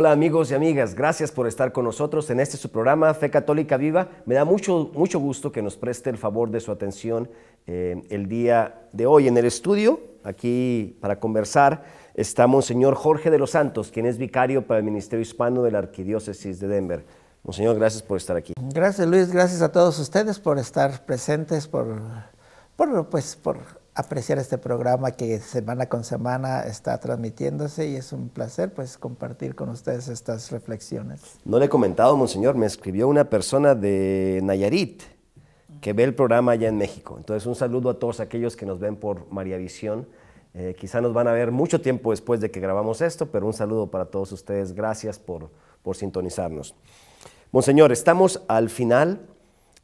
Hola amigos y amigas, gracias por estar con nosotros en este su programa Fe Católica Viva. Me da mucho gusto que nos preste el favor de su atención el día de hoy. En el estudio, aquí para conversar, está Monseñor Jorge de los Santos, quien es vicario para el Ministerio Hispano de la Arquidiócesis de Denver. Monseñor, gracias por estar aquí. Gracias Luis, gracias a todos ustedes por estar presentes, por apreciar este programa que semana con semana está transmitiéndose, y es un placer pues compartir con ustedes estas reflexiones. No le he comentado, Monseñor, me escribió una persona de Nayarit que ve el programa allá en México. Entonces un saludo a todos aquellos que nos ven por María Visión. Quizá nos van a ver mucho tiempo después de que grabamos esto, pero un saludo para todos ustedes. Gracias por sintonizarnos. Monseñor, estamos al final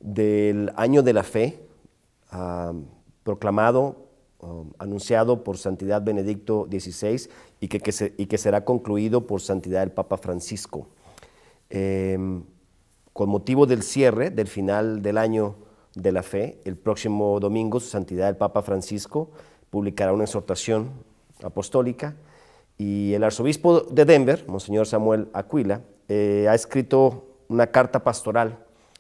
del año de la fe, proclamado, anunciado por Santidad Benedicto XVI y que será concluido por Santidad el Papa Francisco. Con motivo del cierre, del final del año de la fe, el próximo domingo Su Santidad el Papa Francisco publicará una exhortación apostólica, y el arzobispo de Denver, Monseñor Samuel Aquila, ha escrito una carta pastoral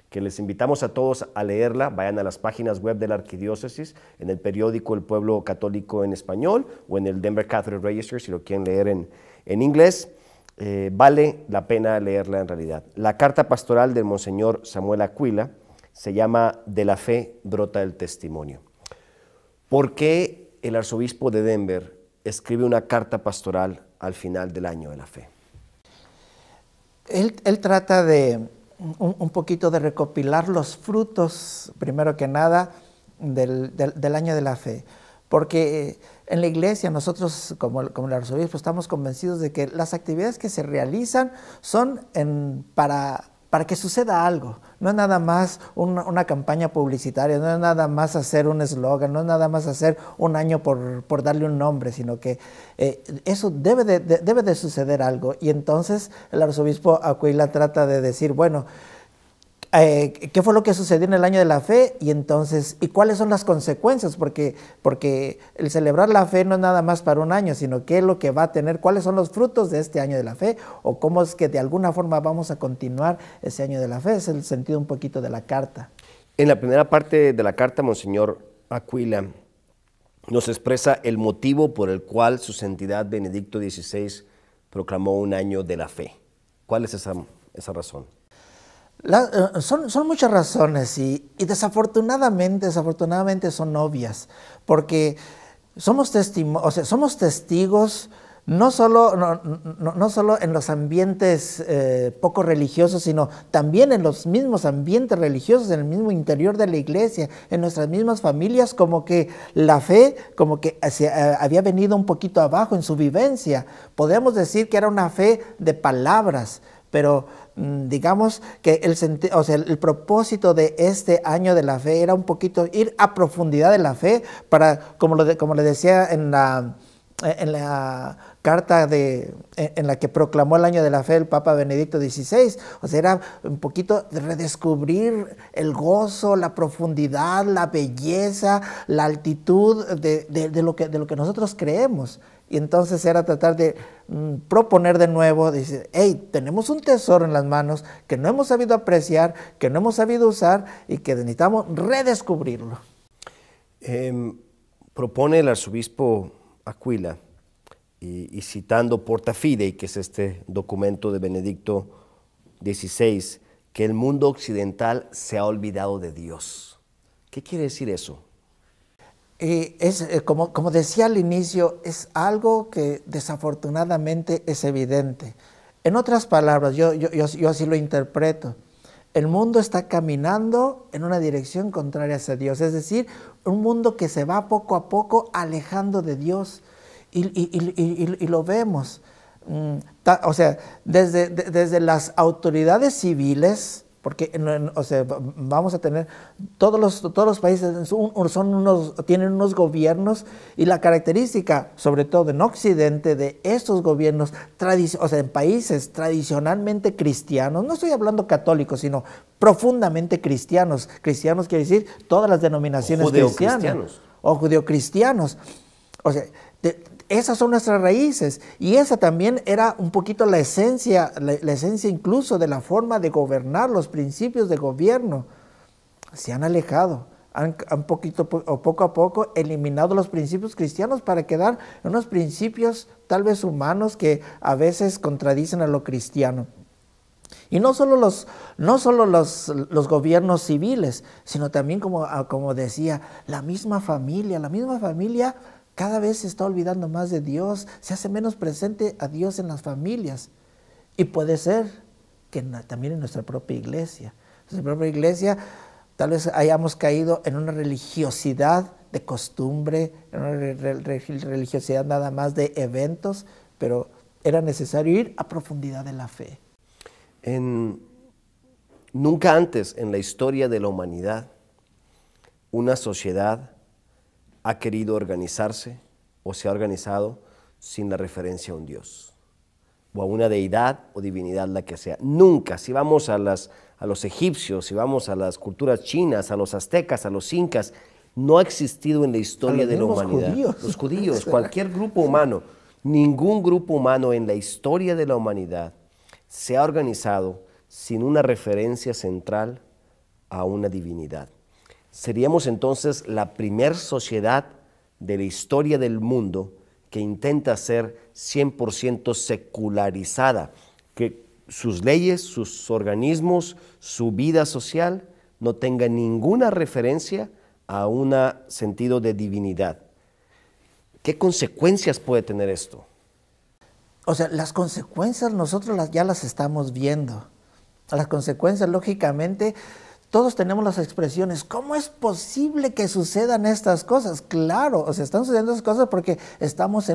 que les invitamos a todos a leerla. Vayan a las páginas web de la Arquidiócesis, en el periódico El Pueblo Católico en español o en el Denver Catholic Register si lo quieren leer en inglés. Vale la pena leerla en realidad. La carta pastoral del Monseñor Samuel Aquila se llama De la fe brota el testimonio. ¿Por qué el arzobispo de Denver escribe una carta pastoral al final del año de la fe? Él trata de un poquito de recopilar los frutos, primero que nada, del año de la fe. Porque en la iglesia nosotros, como el arzobispo, estamos convencidos de que las actividades que se realizan son para que suceda algo. No es nada más una campaña publicitaria, no es nada más hacer un eslogan, no es nada más hacer un año por darle un nombre, sino que eso debe de suceder algo. Y entonces el arzobispo Aquila trata de decir, bueno, ¿qué fue lo que sucedió en el año de la fe? Y entonces, ¿y cuáles son las consecuencias? Porque el celebrar la fe no es nada más para un año, sino qué es lo que va a tener, cuáles son los frutos de este año de la fe, o cómo es que de alguna forma vamos a continuar ese año de la fe. Es el sentido un poquito de la carta. En la primera parte de la carta, Monseñor Aquila nos expresa el motivo por el cual Su Santidad Benedicto XVI proclamó un año de la fe. ¿Cuál es esa razón? Son muchas razones, y desafortunadamente son obvias, porque somos testigos no solo en los ambientes poco religiosos, sino también en los mismos ambientes religiosos, en el mismo interior de la iglesia, en nuestras mismas familias, como que la fe había venido un poquito abajo en su vivencia. Podemos decir que era una fe de palabras, pero digamos que el propósito de este año de la fe era un poquito ir a profundidad de la fe para, como le decía en la carta en la que proclamó el año de la fe el Papa Benedicto XVI, o sea, era un poquito de redescubrir el gozo, la profundidad, la belleza, la altitud de lo que nosotros creemos. Y entonces era tratar de proponer de nuevo, decir, hey, tenemos un tesoro en las manos que no hemos sabido apreciar, que no hemos sabido usar y que necesitamos redescubrirlo. Propone el arzobispo Aquila, y citando Porta Fidei, que es este documento de Benedicto XVI, que el mundo occidental se ha olvidado de Dios. ¿Qué quiere decir eso? Como decía al inicio, es algo que desafortunadamente es evidente. En otras palabras, yo así lo interpreto. El mundo está caminando en una dirección contraria hacia Dios, es decir, un mundo que se va poco a poco alejando de Dios, y lo vemos. O sea, desde las autoridades civiles, porque vamos a tener, todos los países tienen unos gobiernos, y la característica, sobre todo en Occidente, de estos gobiernos, en países tradicionalmente cristianos, no estoy hablando católicos, sino profundamente cristianos. Cristianos quiere decir todas las denominaciones cristianas. O judeocristianos. O sea, esas son nuestras raíces, y esa también era un poquito la esencia incluso de la forma de gobernar, los principios de gobierno. Se han alejado, han poco a poco eliminado los principios cristianos para quedar en unos principios tal vez humanos que a veces contradicen a lo cristiano. Y no solo los gobiernos civiles, sino también, como decía, la misma familia cada vez se está olvidando más de Dios, se hace menos presente a Dios en las familias. Y puede ser que también en nuestra propia iglesia. Nuestra propia iglesia tal vez hayamos caído en una religiosidad de costumbre, en una religiosidad nada más de eventos, pero era necesario ir a profundidad de la fe. Nunca antes en la historia de la humanidad una sociedad ha querido organizarse o se ha organizado sin la referencia a un Dios o a una deidad o divinidad, la que sea. Nunca. Si vamos a los egipcios, si vamos a las culturas chinas, a los aztecas, a los incas, no ha existido en la historia de la humanidad. Los judíos, cualquier grupo humano, ningún grupo humano en la historia de la humanidad se ha organizado sin una referencia central a una divinidad. Seríamos entonces la primer sociedad de la historia del mundo que intenta ser 100% secularizada, que sus leyes, sus organismos, su vida social no tenga ninguna referencia a un sentido de divinidad. ¿Qué consecuencias puede tener esto? O sea, las consecuencias nosotros ya las estamos viendo. Las consecuencias, lógicamente, todos tenemos las expresiones. ¿Cómo es posible que sucedan estas cosas? Claro, o sea, están sucediendo esas cosas porque estamos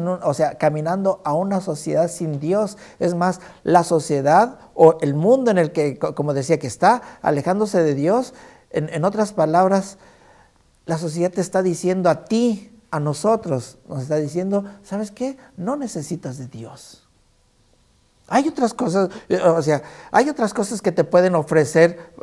caminando a una sociedad sin Dios. Es más, la sociedad o el mundo en el que, como decía, que está alejándose de Dios, en otras palabras, la sociedad te está diciendo a ti, a nosotros, nos está diciendo, ¿sabes qué? No necesitas de Dios. Hay otras cosas, hay otras cosas que te pueden ofrecer.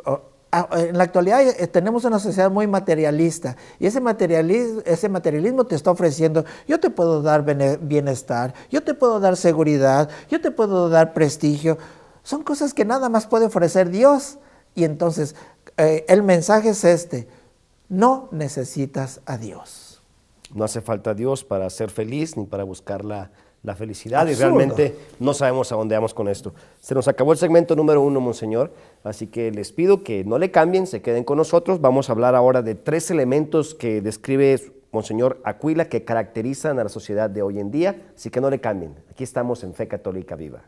En la actualidad tenemos una sociedad muy materialista y ese materialismo te está ofreciendo, yo te puedo dar bienestar, yo te puedo dar seguridad, yo te puedo dar prestigio. Son cosas que nada más puede ofrecer Dios. Y entonces el mensaje es este: no necesitas a Dios. No hace falta Dios para ser feliz ni para buscar la felicidad. Absurdo. Y realmente no sabemos a dónde vamos con esto. Se nos acabó el segmento número 1, Monseñor, así que les pido que no le cambien, se queden con nosotros. Vamos a hablar ahora de 3 elementos que describe Monseñor Aquila que caracterizan a la sociedad de hoy en día, así que no le cambien. Aquí estamos en Fe Católica Viva.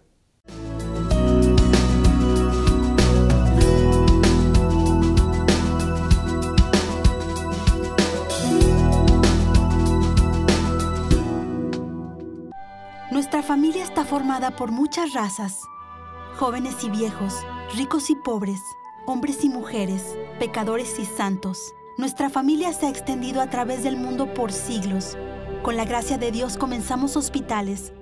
Nuestra familia está formada por muchas razas, jóvenes y viejos, ricos y pobres, hombres y mujeres, pecadores y santos. Nuestra familia se ha extendido a través del mundo por siglos. Con la gracia de Dios comenzamos hospitales,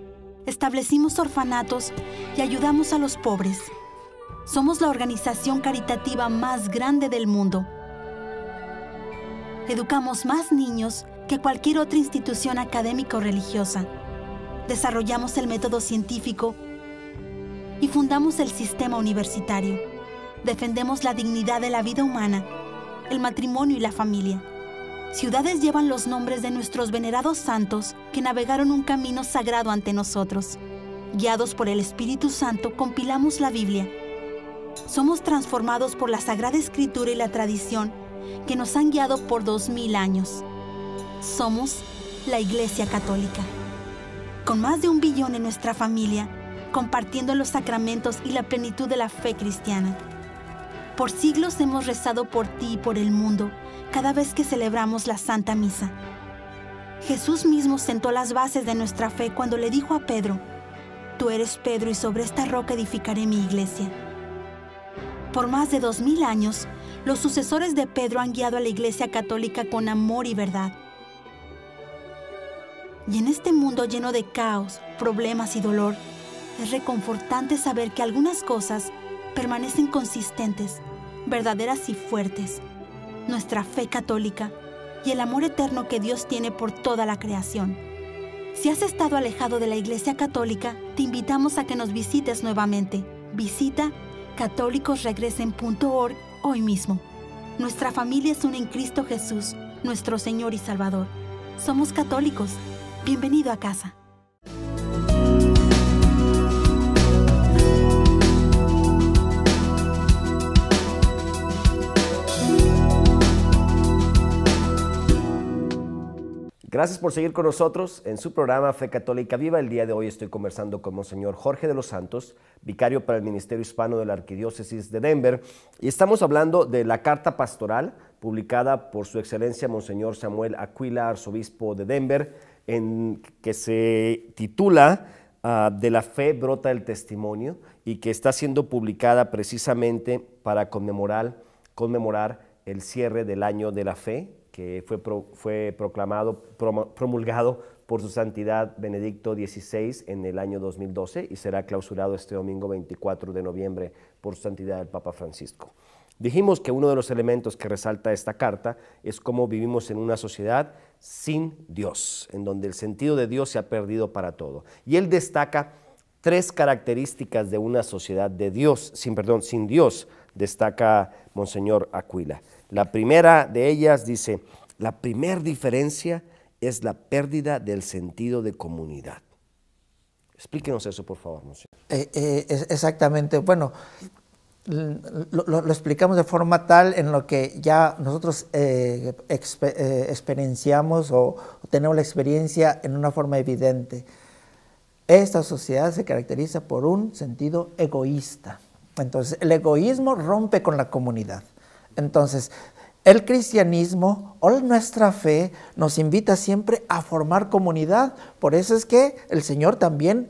establecimos orfanatos y ayudamos a los pobres. Somos la organización caritativa más grande del mundo. Educamos más niños que cualquier otra institución académica o religiosa. Desarrollamos el método científico y fundamos el sistema universitario. Defendemos la dignidad de la vida humana, el matrimonio y la familia. Ciudades llevan los nombres de nuestros venerados santos que navegaron un camino sagrado ante nosotros. Guiados por el Espíritu Santo, compilamos la Biblia. Somos transformados por la Sagrada Escritura y la tradición que nos han guiado por 2000 años. Somos la Iglesia Católica. Con más de 1 billón en nuestra familia, compartiendo los sacramentos y la plenitud de la fe cristiana. Por siglos hemos rezado por ti y por el mundo, cada vez que celebramos la Santa Misa. Jesús mismo sentó las bases de nuestra fe cuando le dijo a Pedro: tú eres Pedro y sobre esta roca edificaré mi iglesia. Por más de 2000 años, los sucesores de Pedro han guiado a la Iglesia Católica con amor y verdad. Y en este mundo lleno de caos, problemas y dolor, es reconfortante saber que algunas cosas permanecen consistentes, verdaderas y fuertes. Nuestra fe católica y el amor eterno que Dios tiene por toda la creación. Si has estado alejado de la Iglesia Católica, te invitamos a que nos visites nuevamente. Visita católicosregresen.org hoy mismo. Nuestra familia es una en Cristo Jesús, nuestro Señor y Salvador. Somos católicos. Bienvenido a casa. Gracias por seguir con nosotros en su programa Fe Católica Viva. El día de hoy estoy conversando con Monseñor Jorge de los Santos, vicario para el Ministerio Hispano de la Arquidiócesis de Denver, y estamos hablando de la carta pastoral publicada por Su Excelencia Monseñor Samuel Aquila, arzobispo de Denver, que se titula De la fe brota el testimonio, y que está siendo publicada precisamente para conmemorar el cierre del año de la fe, que fue promulgado por su santidad Benedicto XVI en el año 2012 y será clausurado este domingo 24 de noviembre por su santidad el Papa Francisco. Dijimos que uno de los elementos que resalta esta carta es cómo vivimos en una sociedad sin Dios, en donde el sentido de Dios se ha perdido para todo. Y él destaca tres características de una sociedad sin Dios, destaca Monseñor Aquila. La primera de ellas dice: la primera diferencia es la pérdida del sentido de comunidad. Explíquenos eso, por favor, Monseñor. Exactamente. Bueno, lo explicamos de forma tal en lo que ya nosotros experienciamos o tenemos la experiencia en una forma evidente. Esta sociedad se caracteriza por un sentido egoísta. Entonces, el egoísmo rompe con la comunidad. Entonces, el cristianismo o nuestra fe nos invita siempre a formar comunidad. Por eso es que el Señor también,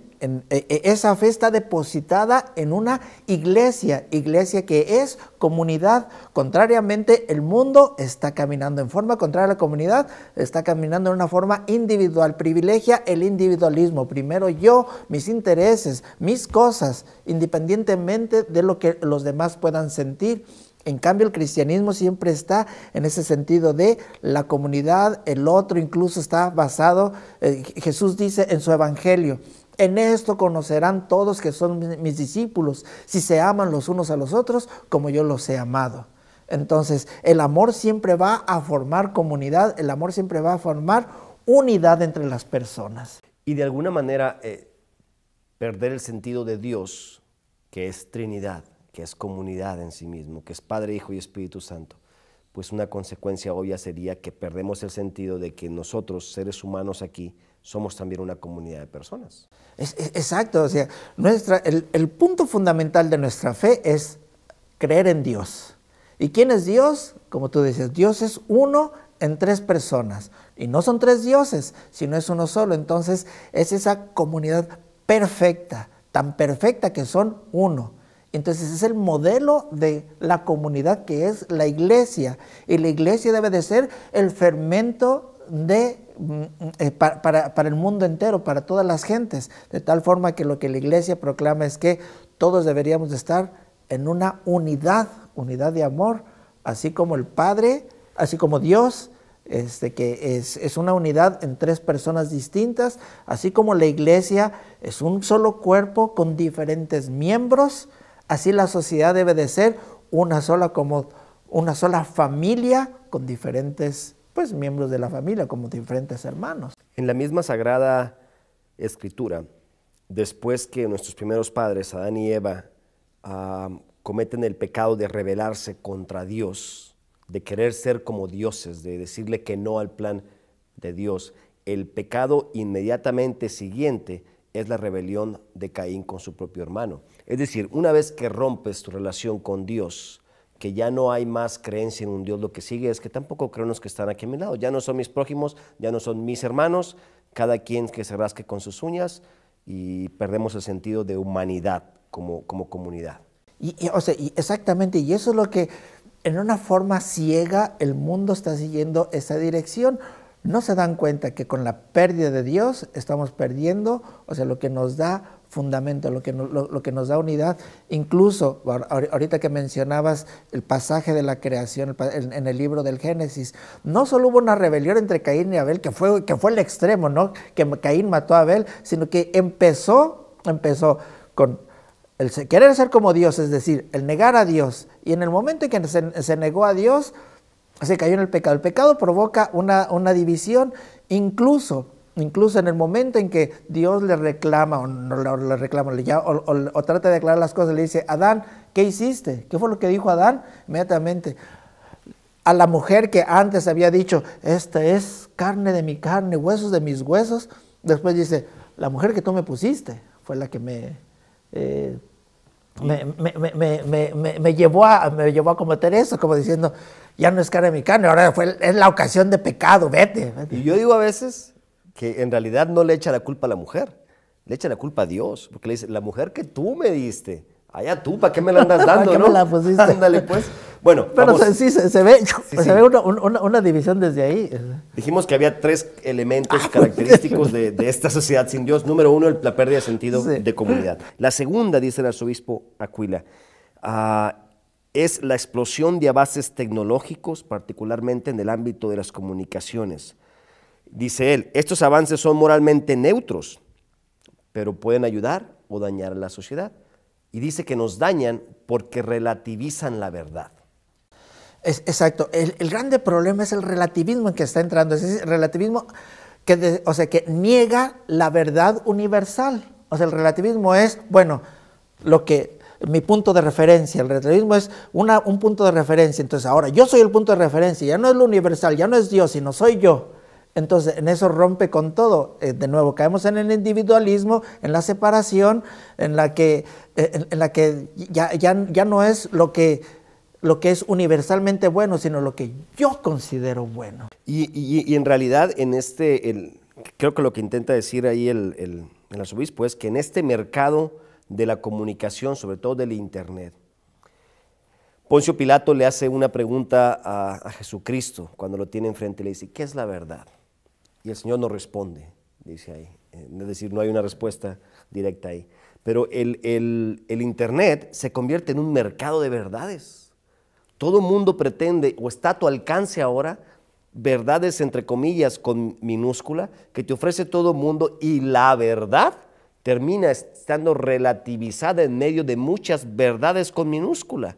esa fe está depositada en una iglesia que es comunidad. Contrariamente, el mundo está caminando en forma contraria a la comunidad, está caminando en una forma individual, privilegia el individualismo. Primero yo, mis intereses, mis cosas, independientemente de lo que los demás puedan sentir. En cambio, el cristianismo siempre está en ese sentido de la comunidad, el otro incluso está basado, Jesús dice en su evangelio: en esto conocerán todos que son mis discípulos, si se aman los unos a los otros como yo los he amado. Entonces, el amor siempre va a formar comunidad, el amor siempre va a formar unidad entre las personas. Y de alguna manera, perder el sentido de Dios, que es Trinidad, que es comunidad en sí mismo, que es Padre, Hijo y Espíritu Santo, pues una consecuencia obvia sería que perdemos el sentido de que nosotros, seres humanos aquí, somos también una comunidad de personas. Exacto, o sea, el punto fundamental de nuestra fe es creer en Dios. ¿Y quién es Dios? Como tú dices, Dios es uno en tres personas, y no son tres dioses, sino es uno solo. Entonces es esa comunidad perfecta, tan perfecta que son uno. Entonces es el modelo de la comunidad que es la iglesia, y la iglesia debe de ser el fermento para el mundo entero, para todas las gentes, de tal forma que lo que la iglesia proclama es que todos deberíamos de estar en una unidad de amor, así como el Padre, así como Dios, que es una unidad en tres personas distintas, así como la iglesia es un solo cuerpo con diferentes miembros. Así la sociedad debe de ser una sola familia con diferentes miembros de la familia, como diferentes hermanos. En la misma Sagrada Escritura, después que nuestros primeros padres, Adán y Eva, cometen el pecado de rebelarse contra Dios, de querer ser como dioses, de decirle que no al plan de Dios, el pecado inmediatamente siguiente es la rebelión de Caín con su propio hermano. Es decir, una vez que rompes tu relación con Dios, que ya no hay más creencia en un Dios, lo que sigue es que tampoco creo en los que están aquí a mi lado. Ya no son mis prójimos, ya no son mis hermanos, cada quien que se rasque con sus uñas, y perdemos el sentido de humanidad como comunidad. Exactamente, y eso es lo que en una forma ciega el mundo está siguiendo esa dirección. No se dan cuenta que con la pérdida de Dios estamos perdiendo, lo que nos da fundamento, lo que nos da unidad. Incluso, ahorita que mencionabas el pasaje de la creación en el libro del Génesis, no solo hubo una rebelión entre Caín y Abel, que fue el extremo, ¿no? Que Caín mató a Abel, sino que empezó con el querer ser como Dios, es decir, el negar a Dios. Y en el momento en que se negó a Dios, se cayó en el pecado. El pecado provoca una división, incluso en el momento en que Dios le reclama, o no le reclama, o trata de aclarar las cosas, le dice: Adán, ¿qué hiciste? ¿Qué fue lo que dijo Adán? Inmediatamente, a la mujer que antes había dicho: esta es carne de mi carne, huesos de mis huesos, después dice: la mujer que tú me pusiste fue la que me llevó a cometer eso, como diciendo: ya no es carne de mi carne, ahora es la ocasión de pecado, vete. Y yo digo a veces que en realidad no le echa la culpa a la mujer, le echa la culpa a Dios, porque le dice: la mujer que tú me diste, allá tú, ¿para qué me la andas dando? ¿Para qué me la pusiste? Ándale, pues. Bueno, pero vamos. sí, se ve una división desde ahí. Dijimos que había 3 elementos característicos de esta sociedad sin Dios. Número 1, la pérdida de sentido de comunidad. La segunda, dice el arzobispo Aquila, es la explosión de avances tecnológicos, particularmente en el ámbito de las comunicaciones. Dice él: estos avances son moralmente neutros, pero pueden ayudar o dañar a la sociedad. Y dice que nos dañan porque relativizan la verdad. Exacto. El grande problema es el relativismo en que está entrando. Es decir, el relativismo que niega la verdad universal. O sea, el relativismo es, mi punto de referencia. El relativismo es un punto de referencia. Entonces, ahora yo soy el punto de referencia. Ya no es lo universal, ya no es Dios, sino soy yo. Entonces, en eso rompe con todo. De nuevo, caemos en el individualismo, en la separación, en la que ya no es lo que es universalmente bueno, sino lo que yo considero bueno. Y en realidad, creo que lo que intenta decir ahí el arzobispo es que en este mercado de la comunicación, sobre todo del Internet, Poncio Pilato le hace una pregunta a Jesucristo cuando lo tiene enfrente, le dice: ¿qué es la verdad? Y el Señor no responde, dice ahí. Es decir, no hay una respuesta directa ahí. Pero el Internet se convierte en un mercado de verdades. Todo mundo pretende, o está a tu alcance ahora, verdades entre comillas con minúscula, que te ofrece todo mundo, y la verdad termina estando relativizada en medio de muchas verdades con minúscula.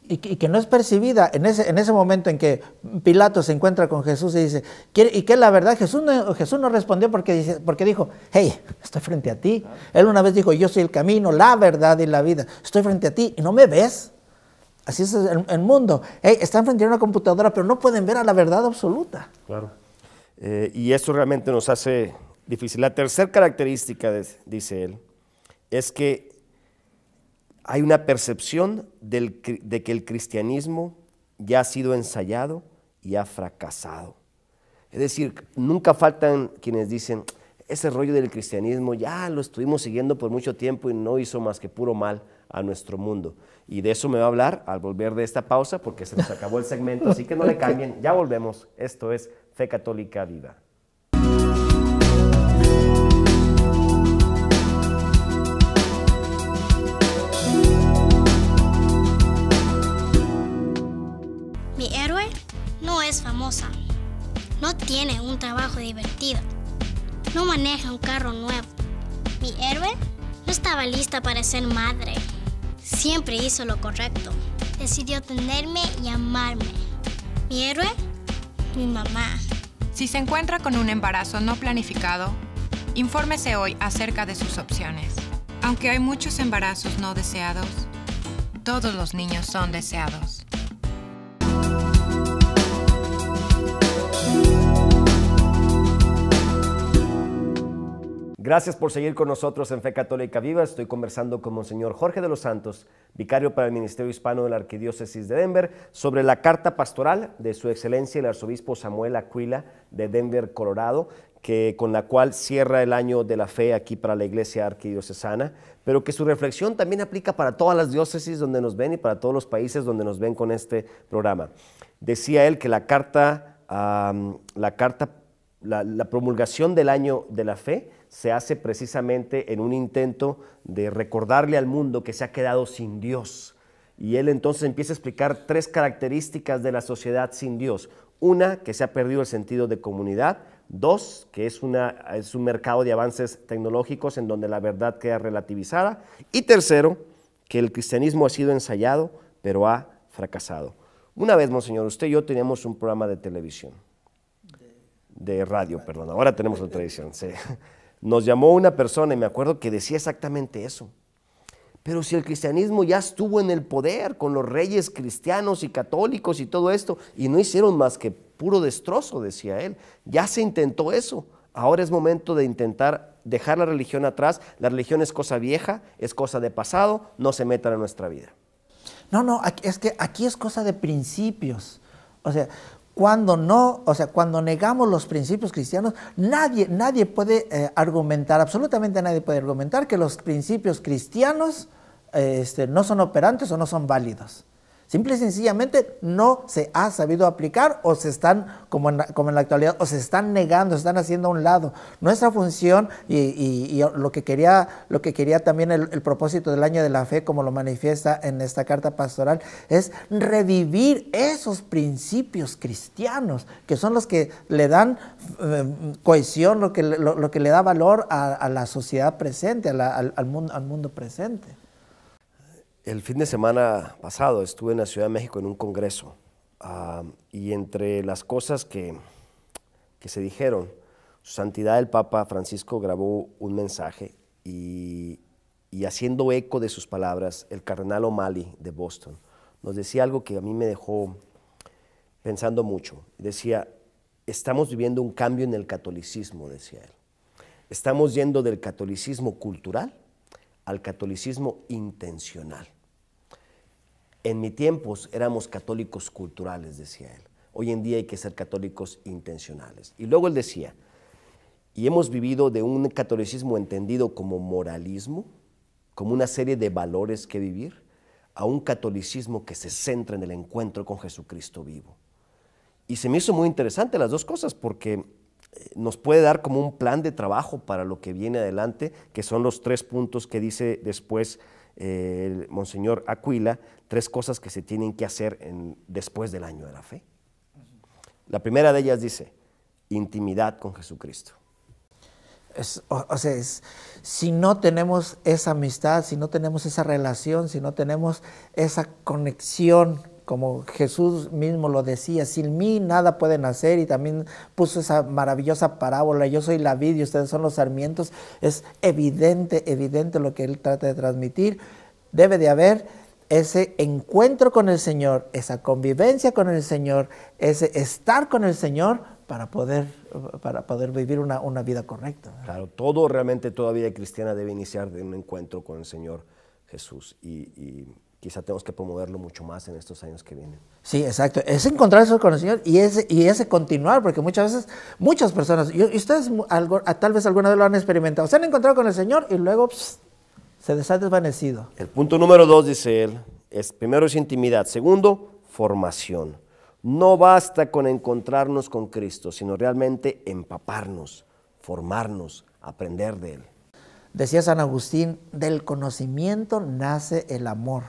Y que no es percibida en ese momento en que Pilato se encuentra con Jesús y dice: ¿y qué es la verdad? Jesús no respondió porque dijo: hey, estoy frente a ti. Él una vez dijo: yo soy el camino, la verdad y la vida. Estoy frente a ti y no me ves. Así es el mundo. Hey, están frente a una computadora, pero no pueden ver a la verdad absoluta. Claro. Y eso realmente nos hace difícil. La tercera característica, dice él, es que hay una percepción de que el cristianismo ya ha sido ensayado y ha fracasado. Es decir, nunca faltan quienes dicen: ese rollo del cristianismo ya lo estuvimos siguiendo por mucho tiempo y no hizo más que puro mal a nuestro mundo. Y de eso me va a hablar al volver de esta pausa, porque se nos acabó el segmento, así que no le cambien, ya volvemos. Esto es Fe Católica Viva. Mi héroe no es famosa, no tiene un trabajo divertido, no maneja un carro nuevo. Mi héroe no estaba lista para ser madre, siempre hizo lo correcto, decidió tenerme y amarme. Mi héroe, mi mamá. Si se encuentra con un embarazo no planificado, infórmese hoy acerca de sus opciones. Aunque hay muchos embarazos no deseados, todos los niños son deseados. Gracias por seguir con nosotros en Fe Católica Viva. Estoy conversando con Monseñor Jorge de los Santos, vicario para el Ministerio Hispano de la Arquidiócesis de Denver, sobre la carta pastoral de Su Excelencia el Arzobispo Samuel Aquila de Denver, Colorado, con la cual cierra el año de la fe aquí para la Iglesia Arquidiocesana, pero que su reflexión también aplica para todas las diócesis donde nos ven y para todos los países donde nos ven con este programa. Decía él que la promulgación del año de la fe se hace precisamente en un intento de recordarle al mundo que se ha quedado sin Dios. Y él entonces empieza a explicar 3 características de la sociedad sin Dios. Una, que se ha perdido el sentido de comunidad. 2, que es un mercado de avances tecnológicos en donde la verdad queda relativizada. Y tercero, que el cristianismo ha sido ensayado, pero ha fracasado. Una vez, monseñor, usted y yo teníamos un programa de televisión, de radio, perdón, ahora tenemos la televisión. Sí. Nos llamó una persona y me acuerdo que decía exactamente eso. Pero si el cristianismo ya estuvo en el poder con los reyes cristianos y católicos y todo esto, y no hicieron más que puro destrozo, decía él. Ya se intentó eso. Ahora es momento de intentar dejar la religión atrás. La religión es cosa vieja, es cosa de pasado, no se metan en nuestra vida. No, es que aquí es cosa de principios. O sea, cuando negamos los principios cristianos, nadie puede argumentar, absolutamente nadie puede argumentar que los principios cristianos no son operantes o no son válidos. Simple y sencillamente no se ha sabido aplicar o se están, como en la actualidad, o se están negando, se están haciendo a un lado. Nuestra función y lo que quería también el propósito del Año de la Fe, como lo manifiesta en esta carta pastoral, es revivir esos principios cristianos, que son los que le dan cohesión, lo que le da valor a la sociedad presente, al mundo presente. El fin de semana pasado estuve en la Ciudad de México en un congreso y entre las cosas que se dijeron, Su Santidad el Papa Francisco grabó un mensaje y haciendo eco de sus palabras, el cardenal O'Malley de Boston nos decía algo que a mí me dejó pensando mucho. Decía, estamos viviendo un cambio en el catolicismo, decía él. Estamos yendo del catolicismo cultural al catolicismo intencional. En mis tiempos éramos católicos culturales, decía él. Hoy en día hay que ser católicos intencionales. Y luego él decía, y hemos vivido de un catolicismo entendido como moralismo, como una serie de valores que vivir, a un catolicismo que se centra en el encuentro con Jesucristo vivo. Y se me hizo muy interesante las dos cosas porque nos puede dar como un plan de trabajo para lo que viene adelante, que son los 3 puntos que dice después el Monseñor Aquila, 3 cosas que se tienen que hacer después del Año de la Fe. La primera de ellas dice, intimidad con Jesucristo. Si no tenemos esa amistad, si no tenemos esa relación, si no tenemos esa conexión, como Jesús mismo lo decía, sin mí nada pueden hacer, y también puso esa maravillosa parábola, yo soy la vid y ustedes son los sarmientos. Es evidente lo que él trata de transmitir. Debe de haber ese encuentro con el Señor, esa convivencia con el Señor, ese estar con el Señor para poder vivir una vida correcta. Claro, toda vida cristiana debe iniciar de un encuentro con el Señor Jesús y quizá tenemos que promoverlo mucho más en estos años que vienen. Sí, exacto. Es encontrar eso con el Señor y ese continuar, porque muchas veces, muchas personas, y ustedes tal vez alguna vez lo han experimentado, se han encontrado con el Señor y luego se ha desvanecido. El punto número 2, dice él, primero es intimidad. Segundo, formación. No basta con encontrarnos con Cristo, sino realmente empaparnos, formarnos, aprender de Él. Decía San Agustín, del conocimiento nace el amor.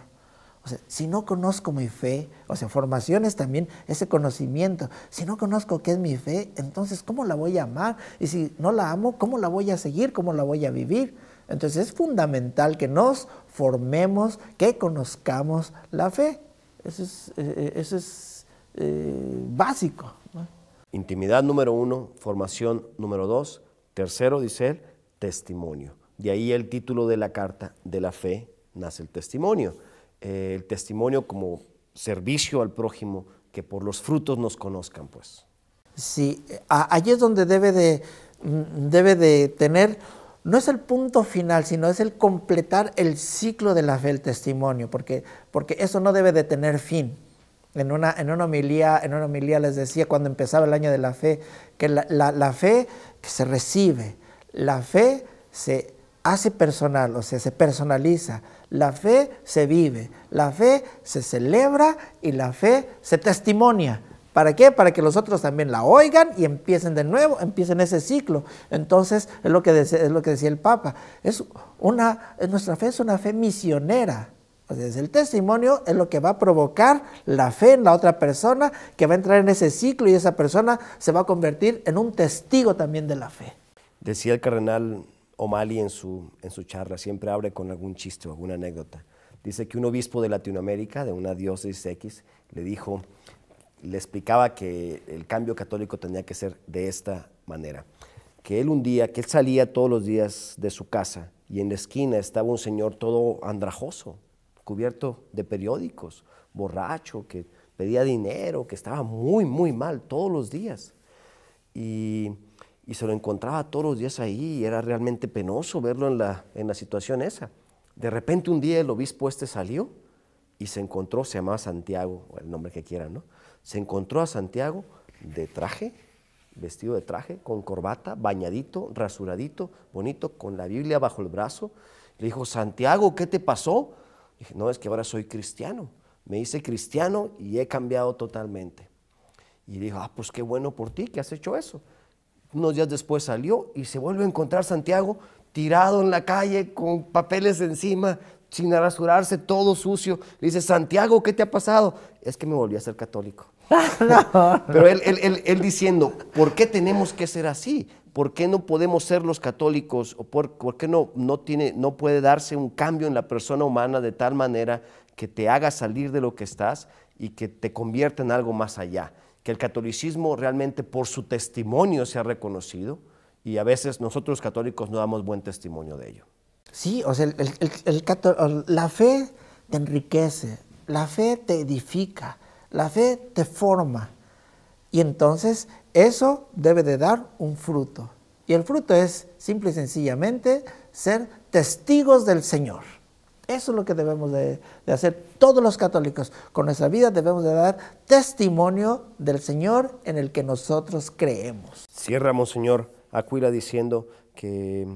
O sea, si no conozco mi fe, formación es también ese conocimiento. Si no conozco qué es mi fe, entonces ¿cómo la voy a amar? Y si no la amo, ¿cómo la voy a seguir? ¿Cómo la voy a vivir? Entonces es fundamental que nos formemos, que conozcamos la fe. Eso es básico, ¿no? Intimidad número 1, formación número 2. Tercero, dice él, testimonio. De ahí el título de la carta, de la fe nace el testimonio. El testimonio como servicio al prójimo, que por los frutos nos conozcan, pues. Sí, allí es donde debe de tener, no es el punto final, sino es el completar el ciclo de la fe, el testimonio, porque eso no debe de tener fin. En una homilía les decía cuando empezaba el Año de la Fe, que la fe que se recibe, la fe se hace personal, se personaliza, la fe se vive, la fe se celebra y la fe se testimonia. ¿Para qué? Para que los otros también la oigan y empiecen de nuevo, empiecen ese ciclo. Entonces, es lo que decía el Papa. Nuestra fe es una fe misionera. O sea, el testimonio es lo que va a provocar la fe en la otra persona, que va a entrar en ese ciclo y esa persona se va a convertir en un testigo también de la fe. Decía el cardenal O'Malley en su charla, siempre abre con algún chiste o alguna anécdota. Dice que un obispo de Latinoamérica, de una diócesis X, le explicaba que el cambio católico tenía que ser de esta manera. Que él salía todos los días de su casa y en la esquina estaba un señor todo andrajoso, cubierto de periódicos, borracho, que pedía dinero, que estaba muy, muy mal todos los días. Y se lo encontraba todos los días ahí y era realmente penoso verlo en la situación esa. De repente un día el obispo salió y se encontró, se llamaba Santiago, o el nombre que quieran, ¿no? Se encontró a Santiago de traje, vestido de traje, con corbata, bañadito, rasuradito, bonito, con la Biblia bajo el brazo. Le dijo, Santiago, ¿qué te pasó? Dije, no, es que ahora soy cristiano. Me hice cristiano y he cambiado totalmente. Y dijo, pues qué bueno por ti que has hecho eso. Unos días después salió y se vuelve a encontrar Santiago tirado en la calle con papeles encima, sin rasurarse, todo sucio. Le dice, Santiago, ¿qué te ha pasado? Es que me volví a ser católico. No. Pero él diciendo, ¿por qué tenemos que ser así? ¿Por qué no podemos ser los católicos? ¿O por qué no puede darse un cambio en la persona humana de tal manera que te haga salir de lo que estás y que te convierta en algo más allá? Que el catolicismo realmente por su testimonio se ha reconocido y a veces nosotros los católicos no damos buen testimonio de ello. Sí, o sea, la fe te enriquece, la fe te edifica, la fe te forma. Y entonces eso debe de dar un fruto. Y el fruto es simple y sencillamente ser testigos del Señor. Eso es lo que debemos de hacer todos los católicos. Con nuestra vida debemos de dar testimonio del Señor en el que nosotros creemos. Cierra Monseñor Aquila diciendo que,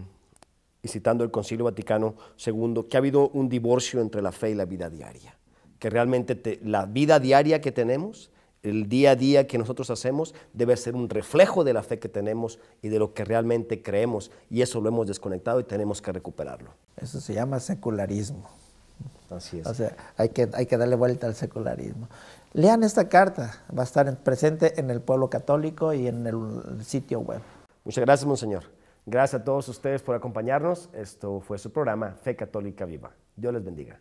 y citando el Concilio Vaticano II, que ha habido un divorcio entre la fe y la vida diaria. Que realmente la vida diaria que tenemos, el día a día que nosotros hacemos, debe ser un reflejo de la fe que tenemos y de lo que realmente creemos. Y eso lo hemos desconectado y tenemos que recuperarlo. Eso se llama secularismo. Así es. O sea, hay que darle vuelta al secularismo. Lean esta carta, va a estar presente en el Pueblo Católico y en el sitio web. Muchas gracias, Monseñor. Gracias a todos ustedes por acompañarnos. Esto fue su programa Fe Católica Viva. Dios les bendiga.